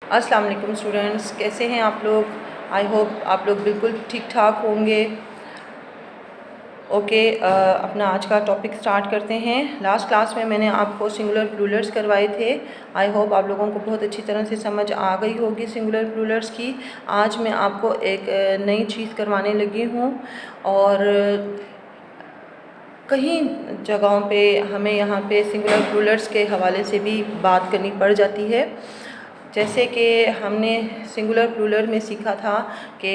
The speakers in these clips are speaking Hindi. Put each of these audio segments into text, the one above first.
अस्सलाम वालेकुम स्टूडेंट्स, कैसे हैं आप लोग। आई होप आप लोग बिल्कुल ठीक ठाक होंगे। ओके, अपना आज का टॉपिक स्टार्ट करते हैं। लास्ट क्लास में मैंने आपको सिंगुलर प्लूरल्स करवाए थे। आई होप आप लोगों को बहुत अच्छी तरह से समझ आ गई होगी सिंगुलर प्लूरल्स की। आज मैं आपको एक नई चीज़ करवाने लगी हूँ और कहीं जगहों पे हमें यहाँ पे सिंगुलर प्लूरल्स के हवाले से भी बात करनी पड़ जाती है। जैसे कि हमने सिंगुलर प्लूरल में सीखा था कि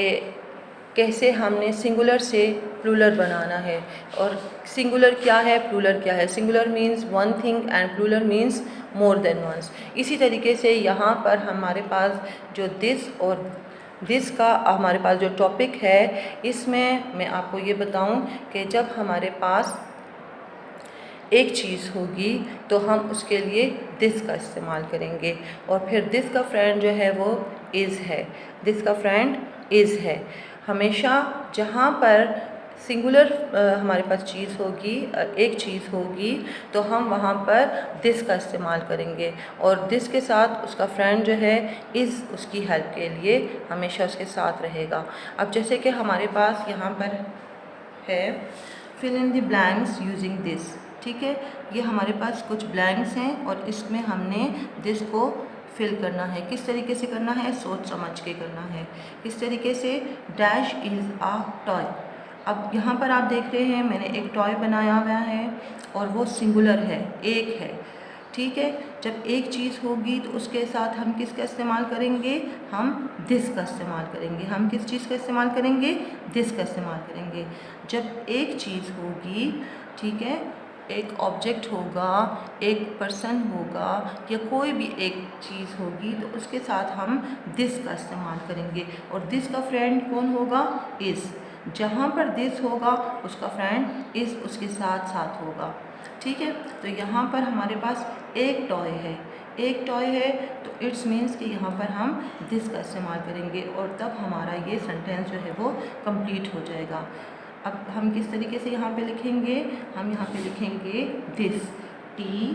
कैसे हमने सिंगुलर से प्लूरल बनाना है, और सिंगुलर क्या है, प्लूरल क्या है। Singular means one thing and plural means more than once. इसी तरीके से यहाँ पर हमारे पास जो दिस और दिस का हमारे पास जो टॉपिक है, इसमें मैं आपको ये बताऊं कि जब हमारे पास एक चीज़ होगी तो हम उसके लिए दिस का इस्तेमाल करेंगे, और फिर दिस का फ्रेंड जो है वो इज़ है। दिस का फ्रेंड इज़ है। हमेशा जहाँ पर सिंगुलर हमारे पास चीज़ होगी, एक चीज़ होगी, तो हम वहाँ पर दिस का इस्तेमाल करेंगे, और दिस के साथ उसका फ्रेंड जो है इज़ उसकी हेल्प के लिए हमेशा उसके साथ रहेगा। अब जैसे कि हमारे पास यहाँ पर है fill in the blanks using this. ठीक है, ये हमारे पास कुछ ब्लैंक्स हैं और इसमें हमने दिस को फिल करना है। किस तरीके से करना है, सोच समझ के करना है। किस तरीके से, डैश इज़ अ टॉय। अब यहाँ पर आप देख रहे हैं मैंने एक टॉय बनाया हुआ है और वो सिंगुलर है, एक है। ठीक है, जब एक चीज़ होगी तो उसके साथ हम किसका इस्तेमाल करेंगे, हम दिस का इस्तेमाल करेंगे। हम किस चीज़ का इस्तेमाल करेंगे, दिस का इस्तेमाल करेंगे। जब एक चीज़ होगी, ठीक है, एक ऑब्जेक्ट होगा, एक पर्सन होगा, या कोई भी एक चीज़ होगी, तो उसके साथ हम दिस का इस्तेमाल करेंगे, और दिस का फ्रेंड कौन होगा, इज़। जहाँ पर दिस होगा उसका फ्रेंड इज़ उसके साथ साथ होगा। ठीक है, तो यहाँ पर हमारे पास एक टॉय है, एक टॉय है, तो इट्स मीन्स कि यहाँ पर हम दिस का इस्तेमाल करेंगे, और तब हमारा ये सेंटेंस जो है वो कंप्लीट हो जाएगा। अब हम किस तरीके से यहाँ पे लिखेंगे, हम यहाँ पे लिखेंगे this, T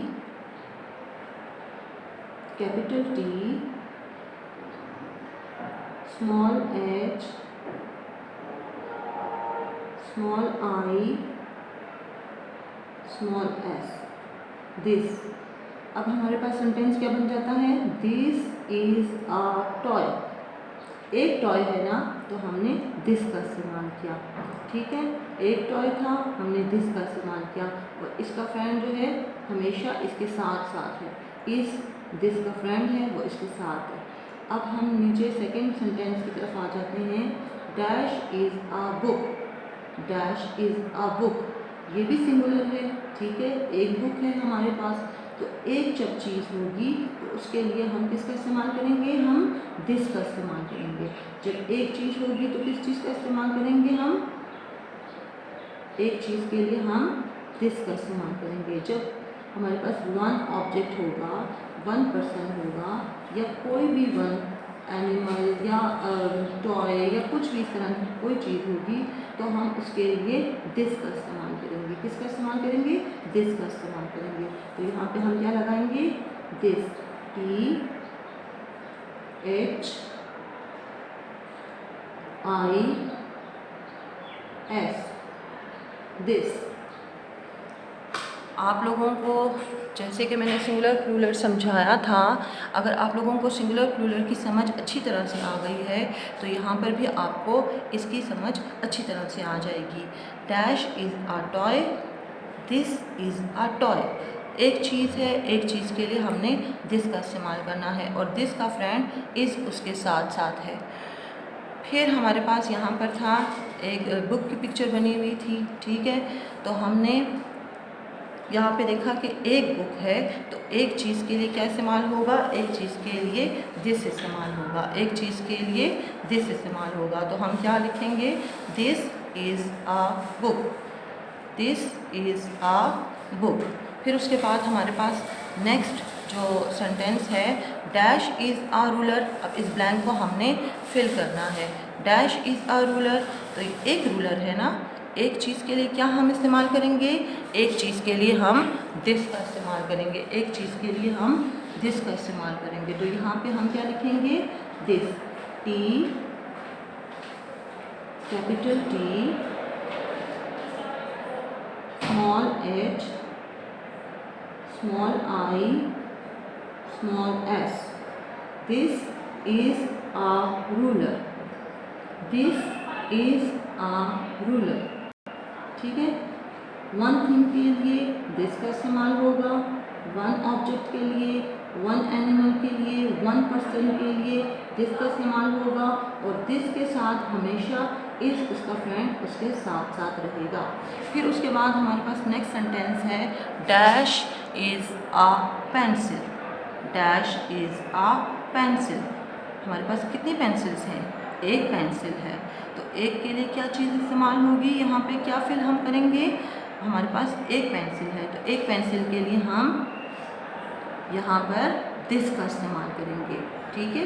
capital T, small H, small I, small S, this. अब हमारे पास सेंटेंस क्या बन जाता है, दिस इज़ अ टॉय। एक टॉय है ना, तो हमने दिस का इस्तेमाल किया। ठीक है, एक टॉय था, हमने दिस का इस्तेमाल किया, और इसका फ्रेंड जो है हमेशा इसके साथ साथ है। इस दिस का फ्रेंड है वो इसके साथ है। अब हम नीचे सेकंड सेंटेंस की तरफ आ जाते हैं। Dash is a book, dash is a book, ये भी सिंगुलर है। ठीक है, एक बुक है हमारे पास, तो एक जब चीज़ होगी तो उसके लिए हम किसका इस्तेमाल करेंगे, हम दिस का इस्तेमाल करेंगे। जब एक चीज़ होगी तो किस चीज़ का इस्तेमाल करेंगे, हम एक चीज़ के लिए हम दिस का इस्तेमाल करेंगे। जब हमारे पास वन ऑब्जेक्ट होगा, वन पर्सन होगा, या कोई भी वन एनिमल या टॉय या कुछ भी इस तरह की कोई चीज़ होगी, तो हम उसके लिए दिस का इस्तेमाल करेंगे। किसका इस्तेमाल करेंगे, दिस का इस्तेमाल करेंगे। तो यहाँ पे हम क्या लगाएंगे, this, T H I S, this. आप लोगों को जैसे कि मैंने सिंगुलर प्लूरल समझाया था, अगर आप लोगों को सिंगुलर प्लूरल की समझ अच्छी तरह से आ गई है तो यहाँ पर भी आपको इसकी समझ अच्छी तरह से आ जाएगी। Dash is a toy, this is a toy. एक चीज़ है, एक चीज़ के लिए हमने दिस का इस्तेमाल करना है, और दिस का फ्रेंड इज़ उसके साथ साथ है। फिर हमारे पास यहाँ पर था एक बुक की पिक्चर बनी हुई थी। ठीक है, तो हमने यहाँ पे देखा कि एक बुक है, तो एक चीज़ के लिए क्या इस्तेमाल होगा, एक चीज़ के लिए दिस इस्तेमाल होगा, एक चीज़ के लिए दिस इस्तेमाल होगा। तो हम क्या लिखेंगे, this is a book, this is a book. फिर उसके बाद हमारे पास नेक्स्ट जो सेंटेंस है, डैश इज़ अ रूलर। अब इस ब्लैंक को हमने फिल करना है। डैश इज़ अ रूलर, तो एक रूलर है ना, एक चीज़ के लिए क्या हम इस्तेमाल करेंगे, एक चीज़ के लिए हम दिस का इस्तेमाल करेंगे, एक चीज़ के लिए हम दिस का इस्तेमाल करेंगे। तो यहाँ पे हम क्या लिखेंगे, this, T, capital T, small h, small i, small s। This is a ruler, this is a ruler। ठीक है, वन थिंग के लिए दिस का इस्तेमाल होगा, वन ऑब्जेक्ट के लिए, वन एनिमल के लिए, वन पर्सन के लिए दिस का इस्तेमाल होगा। और दिस के साथ हमेशा इज उसका फ्रेंड उसके साथ साथ रहेगा। फिर उसके बाद हमारे पास नेक्स्ट सेंटेंस है, dash is a pencil, dash is a pencil. हमारे पास कितनी पेंसिल्स हैं, एक पेंसिल है। तो एक के लिए क्या चीज़ इस्तेमाल होगी, यहाँ पे क्या फिल हम करेंगे, हमारे पास एक पेंसिल है तो एक पेंसिल के लिए हम यहाँ पर दिस का इस्तेमाल करेंगे। ठीक है,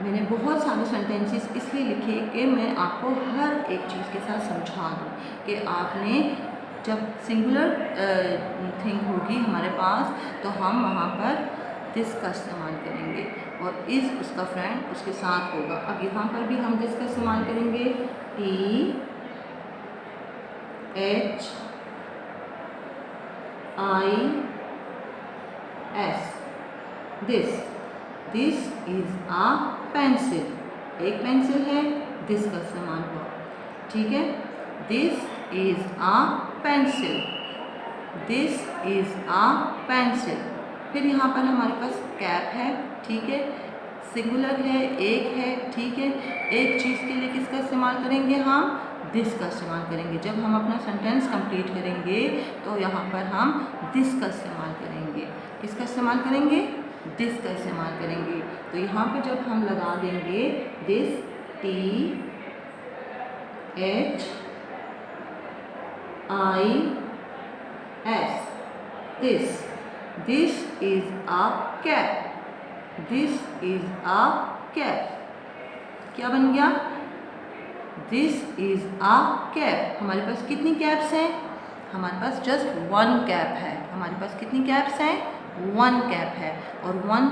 मैंने बहुत सारे सेंटेंसेस इसलिए लिखे कि मैं आपको हर एक चीज़ के साथ समझा दूँ कि आपने जब सिंगुलर थिंग होगी हमारे पास तो हम वहाँ पर दिस का इस्तेमाल करेंगे और इज़ उसका फ्रेंड उसके साथ होगा। अब यहाँ पर भी हम दिस का इस्तेमाल करेंगे, T, H, I, S, this, this is a pencil. एक पेंसिल है, दिस का इस्तेमाल हुआ। ठीक है, this is a pencil, this is a pencil. फिर यहाँ पर हमारे पास कैप है। ठीक है, सिंगुलर है, एक है। ठीक है, एक चीज़ के लिए किसका इस्तेमाल करेंगे, हम दिस का इस्तेमाल करेंगे। जब हम अपना सेंटेंस कंप्लीट करेंगे तो यहाँ पर हम दिस का इस्तेमाल करेंगे। किसका इस्तेमाल करेंगे, दिस का इस्तेमाल करेंगे। तो यहाँ पे जब हम लगा देंगे this, T, H, I, S, this, this is a cap, this is a cap. क्या बन गया, दिस इज आ कैप। हमारे पास कितनी कैप्स हैं, हमारे पास जस्ट वन कैप है। हमारे पास कितनी कैप्स हैं, वन कैप है। और वन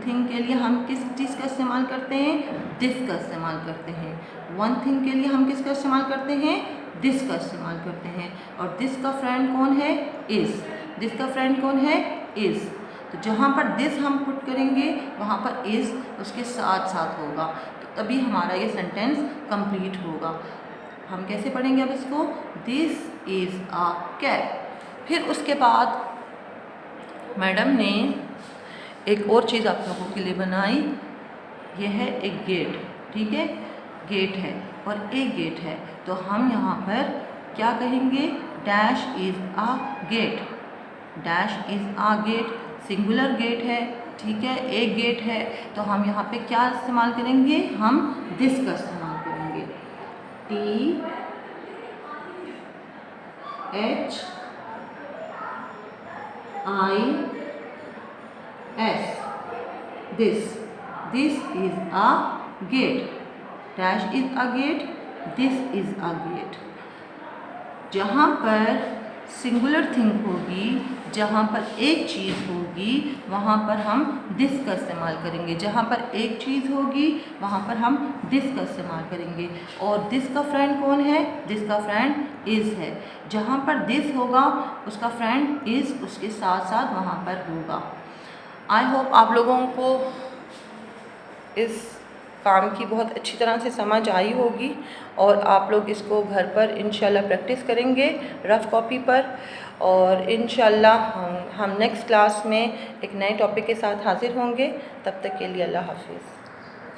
थिंग के लिए हम किस चीज़ का इस्तेमाल करते हैं, दिस का इस्तेमाल करते हैं। वन थिंग के लिए हम किसका इस्तेमाल करते हैं, दिस का इस्तेमाल करते हैं। और दिस का फ्रेंड कौन है, इज़। दिस का फ्रेंड कौन है, इज़। तो जहाँ पर दिस हम पुट करेंगे वहाँ पर इज़ उसके साथ साथ होगा, तो तभी हमारा ये सेंटेंस कंप्लीट होगा। हम कैसे पढ़ेंगे अब इसको, दिस इज़ आ कैप। फिर उसके बाद मैडम ने एक और चीज़ आप लोगों के लिए बनाई, ये है एक गेट। ठीक है, गेट है और एक गेट है, तो हम यहाँ पर क्या कहेंगे, dash is a gate, dash is a gate. Singular gate है, ठीक है, एक गेट है, तो हम यहाँ पे क्या इस्तेमाल करेंगे, हम दिस का इस्तेमाल करेंगे। T, H, I, S, this, this is a gate, dash is a gate, this is a gate. जहाँ पर सिंगुलर थिंग होगी, जहाँ पर एक चीज़ होगी, वहाँ पर हम दिस का इस्तेमाल करेंगे। जहाँ पर एक चीज़ होगी वहाँ पर हम दिस का इस्तेमाल करेंगे। और दिस का फ्रेंड कौन है, दिस का फ्रेंड इज़ है। जहाँ पर दिस होगा उसका फ्रेंड इज़ उसके साथ साथ वहाँ पर होगा। आई होप आप लोगों को इस काम की बहुत अच्छी तरह से समझ आई होगी और आप लोग इसको घर पर इंशाल्लाह प्रैक्टिस करेंगे रफ़ कॉपी पर। और इंशाल्लाह हम नेक्स्ट क्लास में एक नए टॉपिक के साथ हाज़िर होंगे। तब तक के लिए अल्लाह हाफ़िज़।